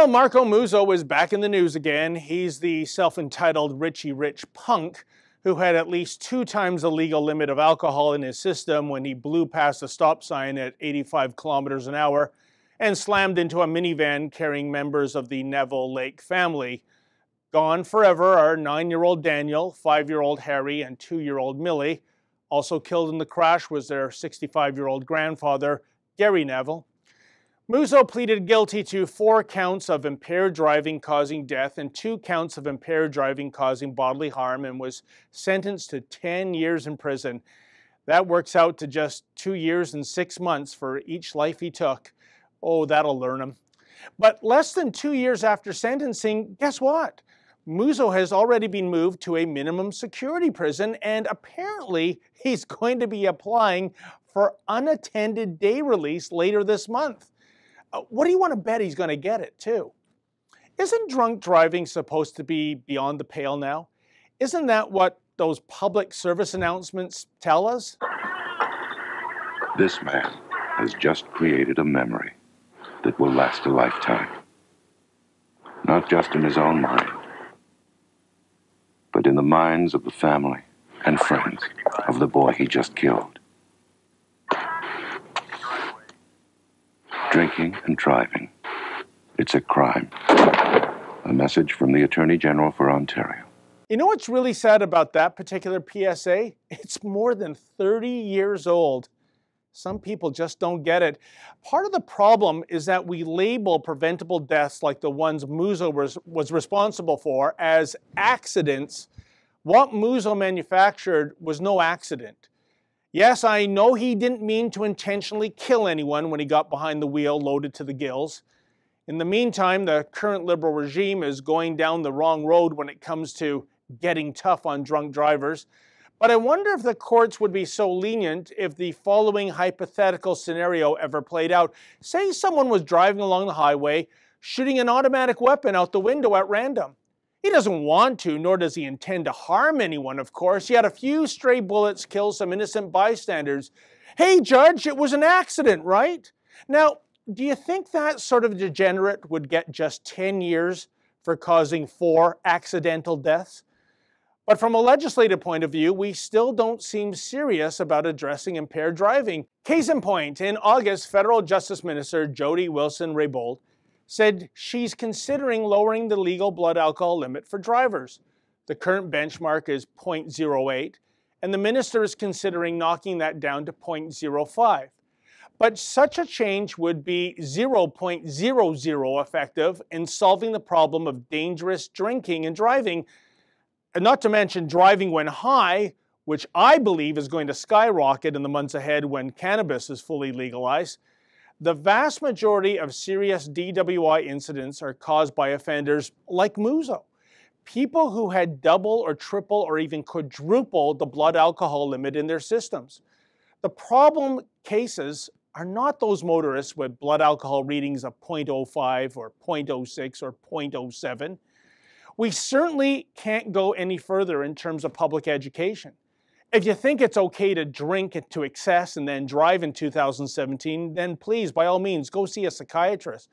Well, Marco Muzzo is back in the news again. He's the self-entitled Richie Rich punk who had at least 2 times the legal limit of alcohol in his system when he blew past a stop sign at 85 kilometers an hour and slammed into a minivan carrying members of the Neville Lake family. Gone forever are 9-year-old Daniel, 5-year-old Harry, and 2-year-old Millie. Also killed in the crash was their 65-year-old grandfather, Gary Neville. Muzzo pleaded guilty to 4 counts of impaired driving causing death and 2 counts of impaired driving causing bodily harm and was sentenced to 10 years in prison. That works out to just 2 years and 6 months for each life he took. Oh, that'll learn him. But less than 2 years after sentencing, guess what? Muzzo has already been moved to a minimum security prison, and apparently he's going to be applying for unattended day release later this month. What do you want to bet he's going to get it, too? Isn't drunk driving supposed to be beyond the pale now? Isn't that what those public service announcements tell us? This man has just created a memory that will last a lifetime. Not just in his own mind, but in the minds of the family and friends of the boy he just killed. Drinking and driving. It's a crime. A message from the Attorney General for Ontario. You know what's really sad about that particular PSA? It's more than 30 years old. Some people just don't get it. Part of the problem is that we label preventable deaths like the ones Muzzo was responsible for as accidents. What Muzzo manufactured was no accident. Yes, I know he didn't mean to intentionally kill anyone when he got behind the wheel loaded to the gills. In the meantime, the current Liberal regime is going down the wrong road when it comes to getting tough on drunk drivers. But I wonder if the courts would be so lenient if the following hypothetical scenario ever played out. Say someone was driving along the highway, shooting an automatic weapon out the window at random. He doesn't want to, nor does he intend to harm anyone, of course. He had a few stray bullets kill some innocent bystanders. Hey, Judge, it was an accident, right? Now, do you think that sort of degenerate would get just 10 years for causing 4 accidental deaths? But from a legislative point of view, we still don't seem serious about addressing impaired driving. Case in point, in August, Federal Justice Minister Jody Wilson-Raybould said she's considering lowering the legal blood alcohol limit for drivers. The current benchmark is 0.08, and the minister is considering knocking that down to 0.05. But such a change would be 0.00 effective in solving the problem of dangerous drinking and driving, and not to mention driving when high, which I believe is going to skyrocket in the months ahead when cannabis is fully legalized. The vast majority of serious DWI incidents are caused by offenders like Muzzo, people who had double or triple or even quadruple the blood alcohol limit in their systems. The problem cases are not those motorists with blood alcohol readings of 0.05 or 0.06 or 0.07. We certainly can't go any further in terms of public education. If you think it's okay to drink to excess and then drive in 2017, then please, by all means, go see a psychiatrist.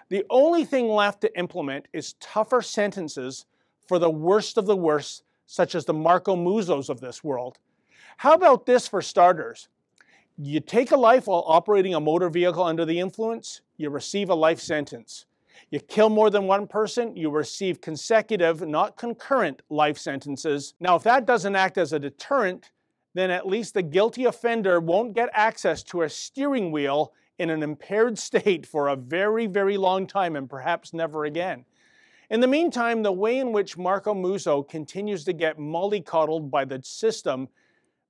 The only thing left to implement is tougher sentences for the worst of the worst, such as the Marco Muzzos of this world. How about this for starters? You take a life while operating a motor vehicle under the influence, you receive a life sentence. You kill more than one person, you receive consecutive, not concurrent, life sentences. Now, if that doesn't act as a deterrent, then at least the guilty offender won't get access to a steering wheel in an impaired state for a very, very long time and perhaps never again. In the meantime, the way in which Marco Muzzo continues to get mollycoddled by the system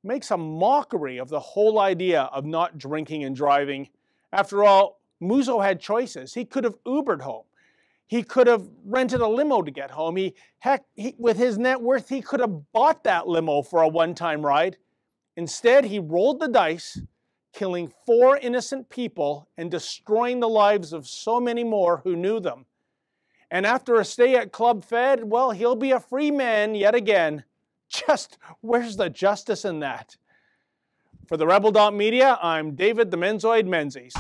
makes a mockery of the whole idea of not drinking and driving. After all, Muzzo had choices. He could have Ubered home. He could have rented a limo to get home. With his net worth, he could have bought that limo for a one-time ride. Instead, he rolled the dice, killing 4 innocent people and destroying the lives of so many more who knew them. And after a stay at Club Fed, well, he'll be a free man yet again. Just, where's the justice in that? For the Rebel.Media, I'm David the Menzoid Menzies.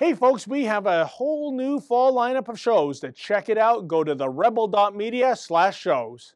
Hey folks, we have a whole new fall lineup of shows. To check it out, go to therebel.media/shows.